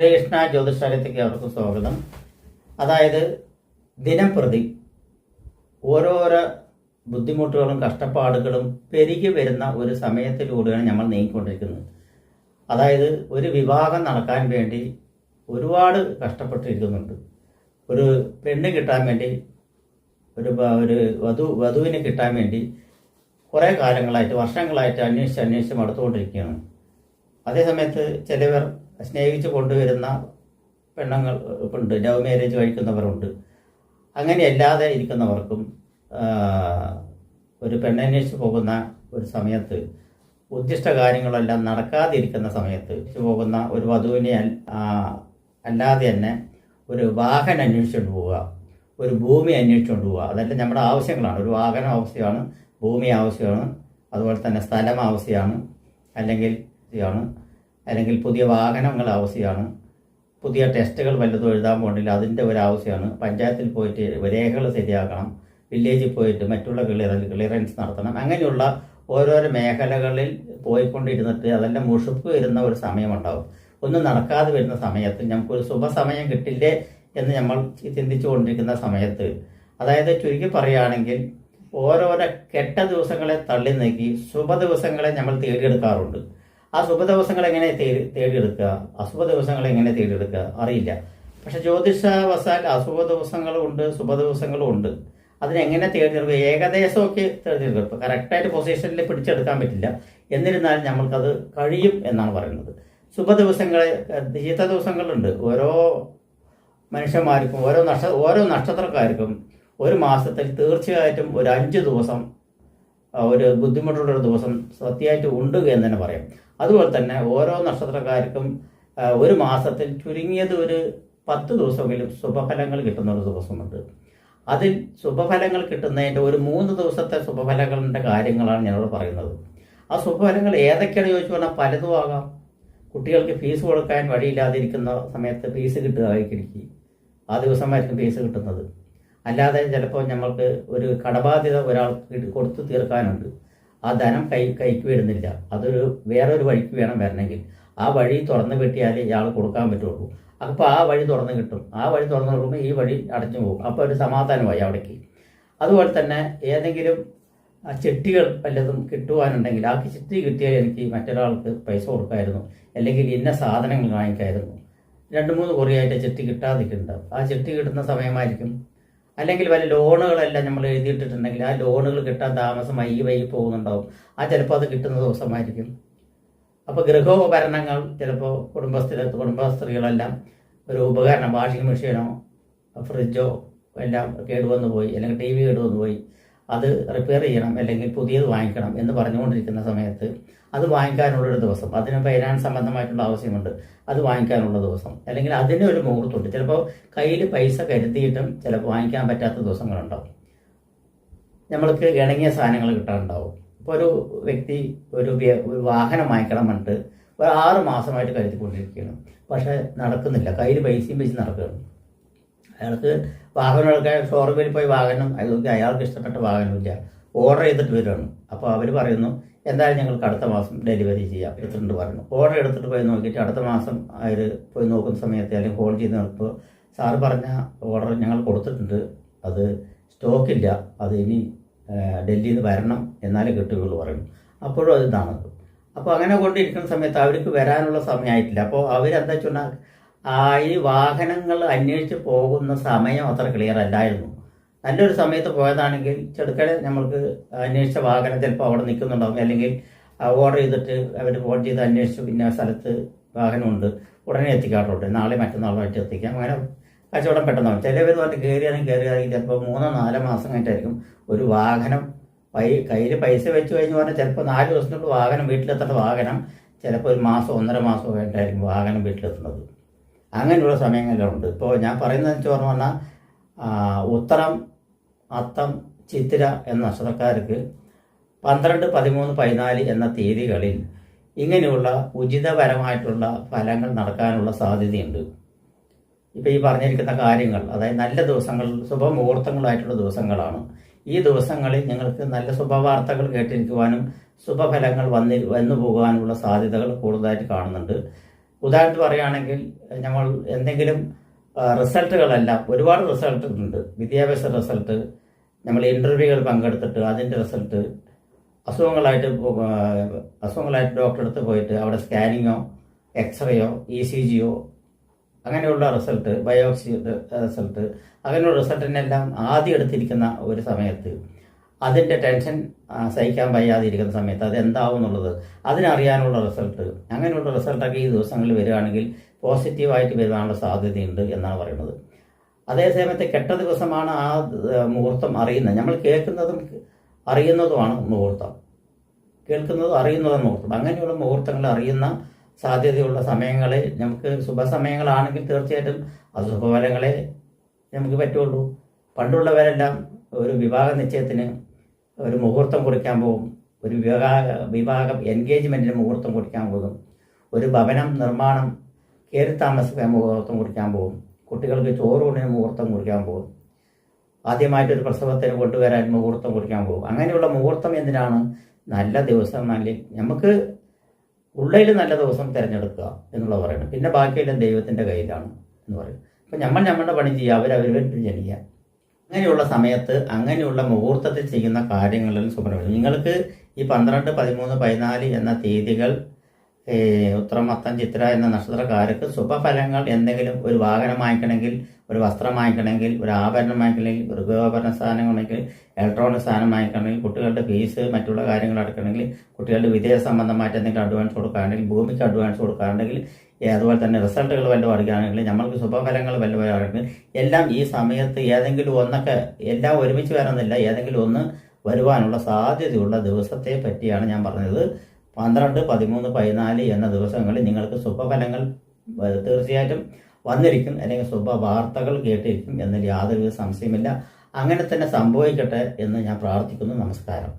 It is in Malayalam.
കൃഷ്ണ ജ്യോതിഷാലയത്തേക്ക് അവർക്ക് സ്വാഗതം. അതായത് ദിനംപ്രതി ഓരോരോ ബുദ്ധിമുട്ടുകളും കഷ്ടപ്പാടുകളും പെരുകി വരുന്ന ഒരു സമയത്തിലൂടെയാണ് നമ്മൾ നീങ്ങിക്കൊണ്ടിരിക്കുന്നത്. അതായത് ഒരു വിവാഹം നടക്കാൻ വേണ്ടി ഒരുപാട് കഷ്ടപ്പെട്ടിരിക്കുന്നുണ്ട്. ഒരു പെണ്ണ് കിട്ടാൻ വേണ്ടി, ഒരു വധുവിനെ കിട്ടാൻ വേണ്ടി കുറേ കാലങ്ങളായിട്ട്, വർഷങ്ങളായിട്ട് അന്വേഷിച്ച് മടുത്തുകൊണ്ടിരിക്കുകയാണ്. അതേസമയത്ത് ചിലവർ സ്നേഹിച്ച് കൊണ്ടുവരുന്ന പെണ്ണുങ്ങൾ ഉണ്ട്, ലവ് മാരേജ് കഴിക്കുന്നവരുണ്ട്. അങ്ങനെയല്ലാതെ ഇരിക്കുന്നവർക്കും ഒരു പെണ്ണന്വേഷിച്ച് പോകുന്ന ഒരു സമയത്ത്, ഉദ്ദിഷ്ട കാര്യങ്ങളെല്ലാം നടക്കാതിരിക്കുന്ന സമയത്ത് പോകുന്ന ഒരു വധുവിനെ അല്ലാതെ തന്നെ ഒരു വാഹനം അന്വേഷിച്ചുകൊണ്ട് പോവുക, ഒരു ഭൂമി അന്വേഷിച്ചുകൊണ്ട് പോവുക. അതെല്ലാം നമ്മുടെ ആവശ്യങ്ങളാണ്. ഒരു വാഹനം ആവശ്യമാണ്, ഭൂമി ആവശ്യമാണ്, അതുപോലെ തന്നെ സ്ഥലം ആവശ്യമാണ്, അല്ലെങ്കിൽ പുതിയ വാഹനങ്ങൾ ആവശ്യമാണ്, പുതിയ ടെസ്റ്റുകൾ വല്ലതും എഴുതാൻ പോകണമെങ്കിൽ അതിൻ്റെ ഒരു ആവശ്യമാണ്. പഞ്ചായത്തിൽ പോയിട്ട് രേഖകൾ ശരിയാക്കണം, വില്ലേജിൽ പോയിട്ട് മറ്റുള്ള ക്ലിയറൻസ് നടത്തണം. അങ്ങനെയുള്ള ഓരോരോ മേഖലകളിൽ പോയിക്കൊണ്ടിരുന്നിട്ട് അതെല്ലാം മുഷിപ്പ് വരുന്ന ഒരു സമയമുണ്ടാവും. ഒന്നും നടക്കാതെ വരുന്ന സമയത്ത് നമുക്കൊരു ശുഭസമയം കിട്ടില്ലേ എന്ന് നമ്മൾ ചിന്തിച്ചു കൊണ്ടിരിക്കുന്ന സമയത്ത്, അതായത് ചുരുക്കി പറയുകയാണെങ്കിൽ ഓരോരോ കെട്ട ദിവസങ്ങളെ തള്ളി നീക്കി ശുഭ ദിവസങ്ങളെ നമ്മൾ തേടിയെടുക്കാറുണ്ട്. ആ ശുഭ ദിവസങ്ങൾ എങ്ങനെ തേടിയെടുക്കുക, അശുഭ ദിവസങ്ങൾ എങ്ങനെ തേടിയെടുക്കുക അറിയില്ല. പക്ഷെ ജ്യോതിഷവശാൽ അശുഭ ദിവസങ്ങളും ഉണ്ട്, ശുഭ ദിവസങ്ങളും ഉണ്ട്. അതിനെങ്ങനെ തേടിയെടുക്കുക, ഏകദേശമൊക്കെ തേടിയെടുക്കുക. ഇപ്പോൾ കറക്റ്റായിട്ട് പൊസിഷനിൽ പിടിച്ചെടുക്കാൻ പറ്റില്ല. എന്നിരുന്നാലും നമ്മൾക്കത് കഴിയും എന്നാണ് പറയുന്നത്. ശുഭ ദിവസങ്ങളെ, ചീത്ത ദിവസങ്ങളുണ്ട്. ഓരോ മനുഷ്യന്മാർക്കും ഓരോ നക്ഷത്രക്കാർക്കും ഒരു മാസത്തിൽ തീർച്ചയായിട്ടും ഒരു 5 ദിവസം ഒരു ബുദ്ധിമുട്ടുള്ളൊരു ദിവസം സത്യമായിട്ട് ഉണ്ട് എന്ന് തന്നെ പറയാം. അതുപോലെ തന്നെ ഓരോ നക്ഷത്രക്കാർക്കും ഒരു മാസത്തിൽ ചുരുങ്ങിയത് ഒരു 10 ദിവസമെങ്കിലും ശുഭഫലങ്ങൾ കിട്ടുന്ന ഒരു ദിവസമുണ്ട്. അതിൽ ശുഭഫലങ്ങൾ കിട്ടുന്നതിൻ്റെ ഒരു 3 ദിവസത്തെ ശുഭഫലങ്ങളുടെ കാര്യങ്ങളാണ് ഞാനിവിടെ പറയുന്നത്. ആ ശുഭഫലങ്ങൾ ഏതൊക്കെയാണ് ചോദിച്ചു പറഞ്ഞാൽ പലതും ആകാം. കുട്ടികൾക്ക് ഫീസ് കൊടുക്കാൻ വഴിയില്ലാതിരിക്കുന്ന സമയത്ത് ഫീസ് കിട്ടുകയായിരിക്കും, ആ ദിവസമായിരിക്കും ഫീസ് കിട്ടുന്നത്. അല്ലാതെ ചിലപ്പോൾ നമ്മൾക്ക് ഒരു കടബാധ്യത ഒരാൾ കൊടുത്തു തീർക്കാനുണ്ട്, ആ ധനം കൈക്ക് വരുന്നില്ല, അതൊരു വേറൊരു വഴിക്ക് വേണം വരണമെങ്കിൽ ആ വഴി തുറന്നു കിട്ടിയാലേ ഇയാൾ കൊടുക്കാൻ പറ്റുള്ളൂ. അപ്പോൾ ആ വഴി തുറന്നു കിട്ടും. ആ വഴി തുറന്നു കൊടുക്കുമ്പോൾ ഈ വഴി അടഞ്ഞു പോകും. അപ്പോൾ ഒരു സമാധാനമായി അവിടേക്ക്. അതുപോലെ തന്നെ ഏതെങ്കിലും ചിട്ടികൾ വല്ലതും കിട്ടുവാനുണ്ടെങ്കിൽ ആ ചിട്ടി കിട്ടിയാൽ എനിക്ക് മറ്റൊരാൾക്ക് പൈസ കൊടുക്കായിരുന്നു, അല്ലെങ്കിൽ ഇന്ന സാധനങ്ങൾ വാങ്ങിക്കായിരുന്നു. 2-3 കുറിയായിട്ട് ചിട്ടി കിട്ടാതിരിക്കുന്നുണ്ടാവും. ആ ചിട്ടി കിട്ടുന്ന സമയമായിരിക്കും. അല്ലെങ്കിൽ വല്ല ലോണുകളെല്ലാം നമ്മൾ എഴുതിയിട്ടിട്ടുണ്ടെങ്കിൽ ആ ലോണുകൾ കിട്ടാൻ താമസമായി ഈ വഴി പോകുന്നുണ്ടാവും. ആ ചിലപ്പോൾ അത് കിട്ടുന്ന ദിവസമായിരിക്കും. അപ്പോൾ ഗൃഹോപകരണങ്ങൾ ചിലപ്പോൾ കുടുംബസ്ത്രീകളെല്ലാം ഒരു ഉപകരണം, വാഷിംഗ് മെഷീനോ ഫ്രിഡ്ജോ എല്ലാം കേടുവന്നു പോയി, അല്ലെങ്കിൽ TV കേടുവന്നു പോയി, അത് റിപ്പയർ ചെയ്യണം, അല്ലെങ്കിൽ പുതിയത് വാങ്ങിക്കണം എന്ന് പറഞ്ഞുകൊണ്ടിരിക്കുന്ന സമയത്ത് അത് വാങ്ങിക്കാനുള്ളൊരു ദിവസം, അതിന് ഫൈനാൻസ് സംബന്ധമായിട്ടുള്ള ആവശ്യമുണ്ട്, അത് വാങ്ങിക്കാനുള്ള ദിവസം, അല്ലെങ്കിൽ അതിനൊരു മുഹൂർത്തമുണ്ട്. ചിലപ്പോൾ കയ്യിൽ പൈസ കരുതിയിട്ടും ചിലപ്പോൾ വാങ്ങിക്കാൻ പറ്റാത്ത ദിവസങ്ങളുണ്ടാവും. നമ്മൾക്ക് ഇണങ്ങിയ സാധനങ്ങൾ കിട്ടാനുണ്ടാവും. ഇപ്പോൾ ഒരു വ്യക്തി ഒരു വാഹനം വാങ്ങിക്കണം പറഞ്ഞിട്ട് ഒരു 6 മാസമായിട്ട് കരുതിക്കൊണ്ടിരിക്കുകയാണ്. പക്ഷേ നടക്കുന്നില്ല, കയ്യിൽ പൈസയും വെച്ച് നടക്കുകയാണ്. അയാൾക്ക് വാഹനം എടുക്കാൻ ഷോറൂമിൽ പോയി വാഹനം അയാൾക്ക് ഇഷ്ടപ്പെട്ട വാഹനമില്ല, ഓർഡർ ചെയ്തിട്ട് വരുവാണ്. അപ്പോൾ അവർ പറയുന്നു എന്തായാലും ഞങ്ങൾക്ക് അടുത്ത മാസം ഡെലിവറി ചെയ്യാം എടുത്തിട്ടുണ്ട് പറഞ്ഞു. ഓർഡർ എടുത്തിട്ട് പോയി നോക്കിയിട്ട് അടുത്ത മാസം അവർ പോയി നോക്കുന്ന സമയത്ത് അല്ലെങ്കിൽ ഫോൺ ചെയ്ത് നോക്കുമ്പോൾ സാറ് പറഞ്ഞ ഓർഡർ ഞങ്ങൾ കൊടുത്തിട്ടുണ്ട്, അത് സ്റ്റോക്കില്ല, അത് ഇനി ഡൽഹിയിൽ നിന്ന് വരണം എന്നാലേ കിട്ടുകയുള്ളൂ പറയുന്നു. അപ്പോഴും അത് ഇതാണ്. അപ്പോൾ അങ്ങനെ കൊണ്ടിരിക്കുന്ന സമയത്ത് അവർക്ക് വരാനുള്ള സമയമായിട്ടില്ല. അപ്പോൾ അവരെന്താ വെച്ചാൽ ഈ വാഹനങ്ങൾ അന്വേഷിച്ച് പോകുന്ന സമയം അത്ര ക്ലിയർ അല്ലായിരുന്നു. നല്ലൊരു സമയത്ത് പോയതാണെങ്കിൽ ചെറുക്കനെ നമ്മൾക്ക് അന്വേഷിച്ച വാഹനം ചിലപ്പോൾ അവിടെ നിൽക്കുന്നുണ്ടാവും, അല്ലെങ്കിൽ ഓർഡർ ചെയ്തിട്ട് അവർ ഫോൺ ചെയ്ത് അന്വേഷിച്ചു പിന്നെ സ്ഥലത്ത് വാഹനമുണ്ട് ഉടനെ എത്തിക്കാറുണ്ട്, നാളെ മറ്റന്നാളുമായിട്ട് എത്തിക്കാം. അങ്ങനെ കച്ചവടം പെട്ടെന്നാവും. ചിലവർ പറഞ്ഞ് കയറിയാണെങ്കിൽ ചിലപ്പോൾ 3-4 മാസം കഴിഞ്ഞിട്ടായിരിക്കും ഒരു വാഹനം കയ്യിൽ പൈസ വെച്ച് കഴിഞ്ഞ് പറഞ്ഞാൽ ചിലപ്പോൾ 4 ദിവസത്തിനുള്ള വാഹനം വീട്ടിലെത്തേണ്ട വാഹനം ചിലപ്പോൾ 1 മാസം 1.5 മാസം കഴിഞ്ഞിട്ടായിരിക്കും വാഹനം വീട്ടിലെത്തുന്നത്. അങ്ങനെയുള്ള സമയങ്ങളിലുണ്ട്. ഇപ്പോൾ ഞാൻ പറയുന്നത് വെച്ച് പറഞ്ഞാൽ ഉത്തരം, അത്തം, ചിത്തിര എന്ന നക്ഷത്രക്കാർക്ക് 12, 13, 14 എന്ന തീയതികളിൽ ഇങ്ങനെയുള്ള ഉചിതപരമായിട്ടുള്ള ഫലങ്ങൾ നടക്കാനുള്ള സാധ്യതയുണ്ട്. ഇപ്പോൾ ഈ പറഞ്ഞിരിക്കുന്ന കാര്യങ്ങൾ, അതായത് നല്ല ദിവസങ്ങൾ, ശുഭമുഹൂർത്തങ്ങളായിട്ടുള്ള ദിവസങ്ങളാണ്. ഈ ദിവസങ്ങളിൽ നിങ്ങൾക്ക് നല്ല ശുഭവാർത്തകൾ കേട്ടിരിക്കുവാനും ശുഭഫലങ്ങൾ വന്നു പോകാനുള്ള സാധ്യതകൾ കൂടുതലായിട്ട് കാണുന്നുണ്ട്. ഉദാഹരണത്തിന് പറയുകയാണെങ്കിൽ നമ്മൾ എന്തെങ്കിലും റിസൾട്ടുകളെല്ലാം ഒരുപാട് റിസൾട്ട് ഉണ്ട്. വിദ്യാഭ്യാസ റിസൾട്ട്, നമ്മൾ ഇൻ്റർവ്യൂകൾ പങ്കെടുത്തിട്ട് അതിൻ്റെ റിസൾട്ട്, അസുഖങ്ങളായിട്ട് ഡോക്ടറെ അടുത്ത് പോയിട്ട് അവിടെ സ്കാനിങ്ങോ എക്സ്റേയോ ECGയോ അങ്ങനെയുള്ള റിസൾട്ട്, ബയോപ്സി റിസൾട്ട്, അങ്ങനെയുള്ള റിസൾട്ടിനെല്ലാം ആദ്യം എടുത്തിരിക്കുന്ന ഒരു സമയത്ത് അതിൻ്റെ ടെൻഷൻ സഹിക്കാൻ വയ്യാതിരിക്കുന്ന സമയത്ത് അതെന്താവും എന്നുള്ളത് അതിനറിയാനുള്ള റിസൾട്ട്, അങ്ങനെയുള്ള റിസൾട്ടൊക്കെ ഈ ദിവസങ്ങളിൽ വരികയാണെങ്കിൽ പോസിറ്റീവായിട്ട് വരുവാനുള്ള സാധ്യതയുണ്ട് എന്നാണ് പറയുന്നത്. അതേസമയത്ത് കെട്ട ദിവസമാണ് ആ മുഹൂർത്തം അറിയുന്നത്. നമ്മൾ കേൾക്കുന്നതും അറിയുന്നതുമാണ് മുഹൂർത്തം, കേൾക്കുന്നതും അറിയുന്നതും മുഹൂർത്തം. അങ്ങനെയുള്ള മുഹൂർത്തങ്ങൾ അറിയുന്ന സാധ്യതയുള്ള സമയങ്ങളെ നമുക്ക് ശുഭസമയങ്ങളാണെങ്കിൽ തീർച്ചയായിട്ടും അത് ശുഭഫലങ്ങളെ നമുക്ക് പറ്റുള്ളൂ. പണ്ടുള്ളവരെല്ലാം ഒരു വിവാഹ നിശ്ചയത്തിന് ഒരു മുഹൂർത്തം കുറിക്കാൻ പോകും, ഒരു വിവാഹം എൻഗേജ്മെൻറ്റിന് മുഹൂർത്തം കുറിക്കാൻ പോകും, ഒരു ഭവനം നിർമ്മാണം കയറി താമസിക്കാൻ മുഹൂർത്തം കുറിക്കാൻ പോകും, കുട്ടികൾക്ക് ചോറൂണിന് മുഹൂർത്തം കുറിക്കാൻ പോകും, ആദ്യമായിട്ടൊരു പ്രസവത്തിന് കൊണ്ടുവരാൻ മുഹൂർത്തം കുറിക്കാൻ പോകും. അങ്ങനെയുള്ള മുഹൂർത്തം എന്തിനാണ്? നല്ല ദിവസം, നമുക്ക് ഉള്ളിൽ നല്ല ദിവസം തിരഞ്ഞെടുക്കുക എന്നുള്ള പറയുന്നത്. പിന്നെ ബാക്കിയെല്ലാം ദൈവത്തിൻ്റെ കയ്യിലാണ് എന്ന് പറയും. അപ്പം നമ്മളുടെ പണി ചെയ്യുക, അവരവരുടെ ചെയ്യുക. അങ്ങനെയുള്ള സമയത്ത് അങ്ങനെയുള്ള മുഹൂർത്തത്തിൽ ചെയ്യുന്ന കാര്യങ്ങളിൽ സുബ്രഹ്മണ്യം നിങ്ങൾക്ക് ഈ 12, 13, 14 എന്ന തീയതികൾ ഉത്രം, അത്തം, ചിത്ര എന്ന നക്ഷത്രക്കാർക്ക് ശുഭഫലങ്ങൾ എന്തെങ്കിലും ഒരു വാഹനം വാങ്ങിക്കണമെങ്കിൽ, ഒരു വസ്ത്രം വാങ്ങിക്കണമെങ്കിൽ, ഒരു ആഭരണം വാങ്ങിക്കണമെങ്കിൽ, ഒരു ഗൃഹാഭരണ സാധനങ്ങളുണ്ടെങ്കിൽ, ഇലക്ട്രോണിക് സാധനം വാങ്ങിക്കണമെങ്കിൽ, കുട്ടികളുടെ ഫീസ് മറ്റുള്ള കാര്യങ്ങൾ അടക്കണമെങ്കിൽ, കുട്ടികളുടെ വിദേശ സംബന്ധമായിട്ട് എന്തെങ്കിലും അഡ്വാൻസ് കൊടുക്കുകയാണെങ്കിൽ, ഭൂമിക്ക് അഡ്വാൻസ് കൊടുക്കുകയാണെങ്കിൽ, അതുപോലെ തന്നെ റിസൾട്ടുകൾ വല്ലതും അടിക്കുകയാണെങ്കിൽ, നമ്മൾക്ക് ശുഭഫലങ്ങൾ വല്ലതും ആണെങ്കിൽ എല്ലാം ഈ സമയത്ത് ഏതെങ്കിലും ഒന്നൊക്കെ, എല്ലാം ഒരുമിച്ച് വരണമെന്നില്ല, ഏതെങ്കിലും ഒന്ന് വരുവാനുള്ള സാധ്യതയുള്ള ദിവസത്തെ പറ്റിയാണ് ഞാൻ പറഞ്ഞത്. 12, 13, 14 എന്ന ദിവസങ്ങളിൽ നിങ്ങൾക്ക് ശുഭഫലങ്ങൾ തീർച്ചയായിട്ടും വന്നിരിക്കും, അല്ലെങ്കിൽ ശുഭവാർത്തകൾ കേട്ടിരിക്കും എന്നതിൽ യാതൊരുവിധ സംശയമില്ല. അങ്ങനെ തന്നെ സംഭവിക്കട്ടെ എന്ന് ഞാൻ പ്രാർത്ഥിക്കുന്നു. നമസ്കാരം.